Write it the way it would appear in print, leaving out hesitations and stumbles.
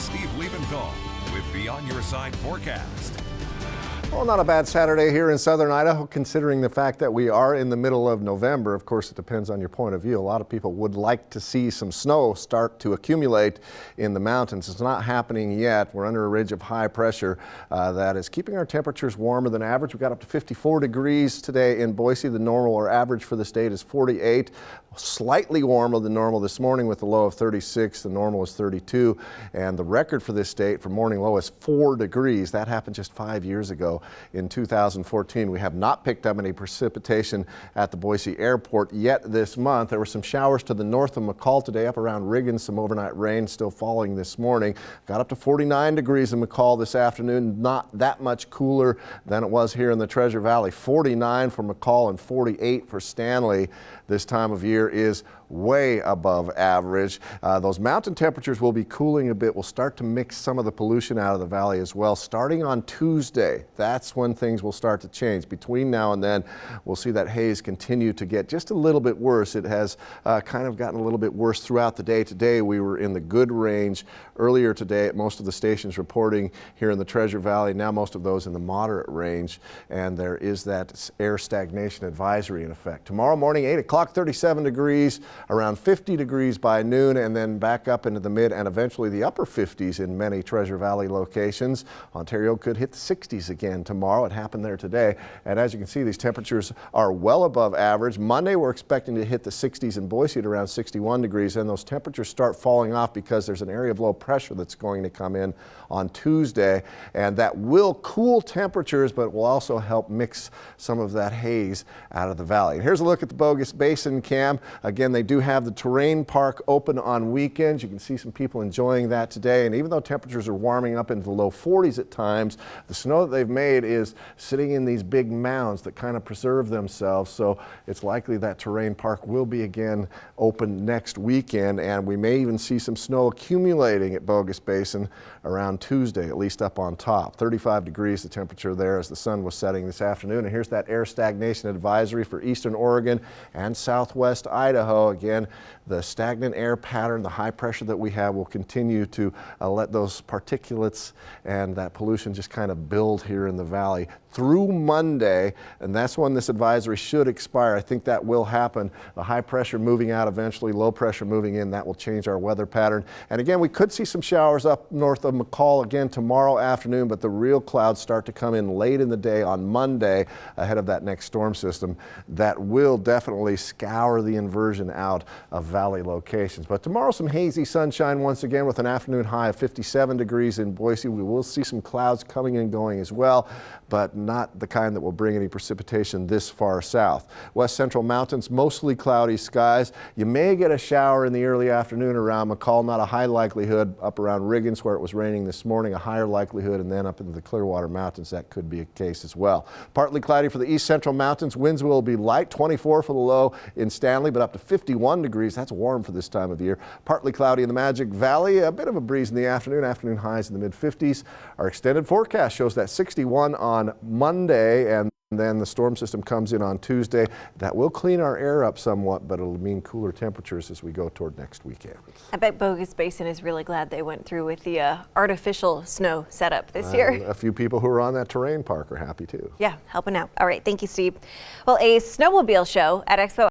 Steve Liebenthal with the On Your Side forecast. Well, not a bad Saturday here in southern Idaho, considering the fact that we are in the middle of November. Of course, it depends on your point of view. A lot of people would like to see some snow start to accumulate in the mountains. It's not happening yet. We're under a ridge of high pressure that is keeping our temperatures warmer than average. We got up to 54 degrees today in Boise. The normal or average for the state is 48. Slightly warmer than normal this morning with a low of 36. The normal is 32. And the record for this state for morning low is 4 degrees. That happened just 5 years ago. In 2014, we have not picked up any precipitation at the Boise airport yet this month. There were some showers to the north of McCall today, up around Riggin. Some overnight rain still falling this morning. Got up to 49 degrees in McCall this afternoon. Not that much cooler than it was here in the Treasure Valley. 49 for McCall and 48 for Stanley. This time of year is way above average. Those mountain temperatures will be cooling a bit. We'll start to mix some of the pollution out of the valley as well. Starting on Tuesday, that's when things will start to change. Between now and then, we'll see that haze continue to get just a little bit worse. It has kind of gotten a little bit worse throughout the day. Today, we were in the good range earlier today at most of the stations reporting here in the Treasure Valley. Now most of those in the moderate range, and there is that air stagnation advisory in effect. Tomorrow morning, 8 o'clock, 37 degrees. Around 50 degrees by noon, and then back up into the mid and eventually the upper 50s in many Treasure Valley locations. Ontario could hit the 60s again tomorrow. It happened there today. And as you can see, these temperatures are well above average. Monday, we're expecting to hit the 60s in Boise at around 61 degrees, and those temperatures start falling off because there's an area of low pressure that's going to come in on Tuesday, and that will cool temperatures, but will also help mix some of that haze out of the valley. And here's a look at the Bogus Basin cam. Again, they do have the terrain park open on weekends. You can see some people enjoying that today. And even though temperatures are warming up into the low 40s at times, the snow that they've made is sitting in these big mounds that kind of preserve themselves. So it's likely that terrain park will be again open next weekend. And we may even see some snow accumulating at Bogus Basin around Tuesday, at least up on top. 35 degrees the temperature there as the sun was setting this afternoon. And here's that air stagnation advisory for eastern Oregon and southwest Idaho. Again, the stagnant air pattern, the high pressure that we have will continue to let those particulates and that pollution just kind of build here in the valley through Monday, and that's when this advisory should expire. I think that will happen. The high pressure moving out eventually, low pressure moving in, that will change our weather pattern. And again, we could see some showers up north of McCall again tomorrow afternoon, but the real clouds start to come in late in the day on Monday ahead of that next storm system that will definitely scour the inversion out of valley locations. But tomorrow, some hazy sunshine once again with an afternoon high of 57 degrees in Boise. We will see some clouds coming and going as well, but not the kind that will bring any precipitation this far south. West Central Mountains, mostly cloudy skies. You may get a shower in the early afternoon around McCall, not a high likelihood. Up around Riggins where it was raining this morning, a higher likelihood, and then up into the Clearwater Mountains, that could be a case as well. Partly cloudy for the East Central Mountains. Winds will be light, 24 for the low in Stanley, but up to 51 degrees. That's warm for this time of year. Partly cloudy in the Magic Valley, a bit of a breeze in the afternoon. Afternoon highs in the mid 50s. Our extended forecast shows that 61 on Monday, and then the storm system comes in on Tuesday. That will clean our air up somewhat, but it'll mean cooler temperatures as we go toward next weekend. I bet Bogus Basin is really glad they went through with the artificial snow setup this year. A few people who are on that terrain park are happy too. Yeah, helping out. All right, thank you, Steve. Well, a snowmobile show at Expo